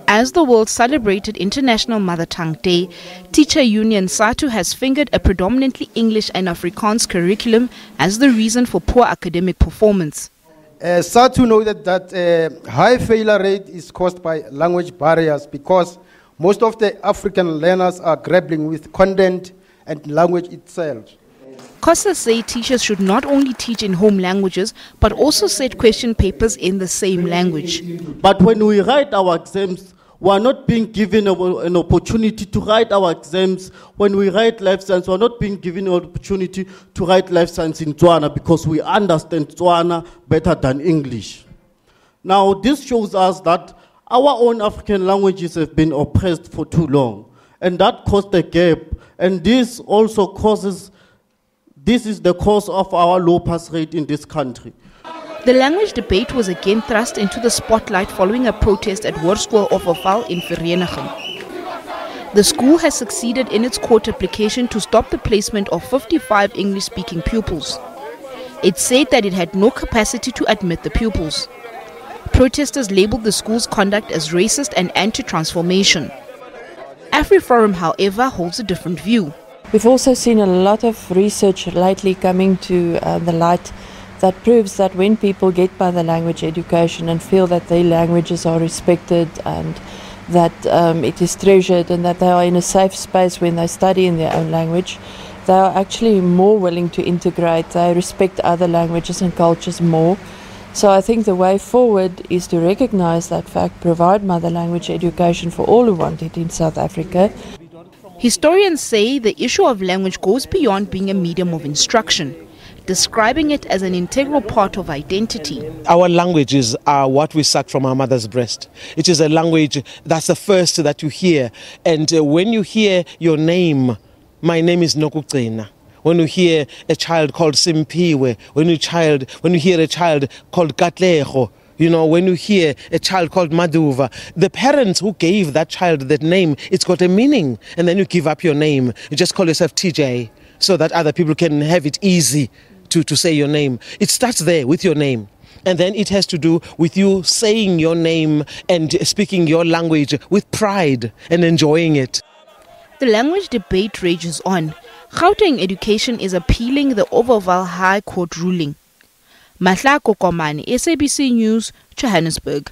As the world celebrated International Mother Tongue Day, teacher union SADTU has fingered a predominantly English and Afrikaans curriculum as the reason for poor academic performance. SADTU noted that high failure rate is caused by language barriers because most of the African learners are grappling with content and language itself. COSAS say teachers should not only teach in home languages but also set question papers in the same language. But when we write our exams, we are not being given an opportunity to write our exams. When we write life science, we are not being given an opportunity to write life science in Tswana because we understand Tswana better than English. Now, this shows us that our own African languages have been oppressed for too long, and that caused a gap. And this also causes, this is the cause of our low pass rate in this country. The language debate was again thrust into the spotlight following a protest at Hoërskool Offerval in Vereniging. The school has succeeded in its court application to stop the placement of 55 English-speaking pupils. It said that it had no capacity to admit the pupils. Protesters labelled the school's conduct as racist and anti-transformation. AfriForum, however, holds a different view. We've also seen a lot of research lately coming to the light that proves that when people get by the language education and feel that their languages are respected and that it is treasured and that they are in a safe space when they study in their own language, they are actually more willing to integrate, they respect other languages and cultures more. So I think the way forward is to recognize that fact, provide mother language education for all who want it in South Africa. Historians say the issue of language goes beyond being a medium of instruction, describing it as an integral part of identity. Our languages are what we suck from our mother's breast. It is a language that's the first that you hear. And when you hear your name, my name is Nokucena. When you hear a child called Simpiwe, when you hear a child called Katleho, when you hear a child called Maduva, the parents who gave that child that name, it's got a meaning. And then you give up your name. You just call yourself TJ so that other people can have it easy to say your name. It starts there with your name. And then it has to do with you saying your name and speaking your language with pride and enjoying it. The language debate rages on. Gauteng Education is appealing the Overval High Court ruling. Mahlako Komani, SABC News, Johannesburg.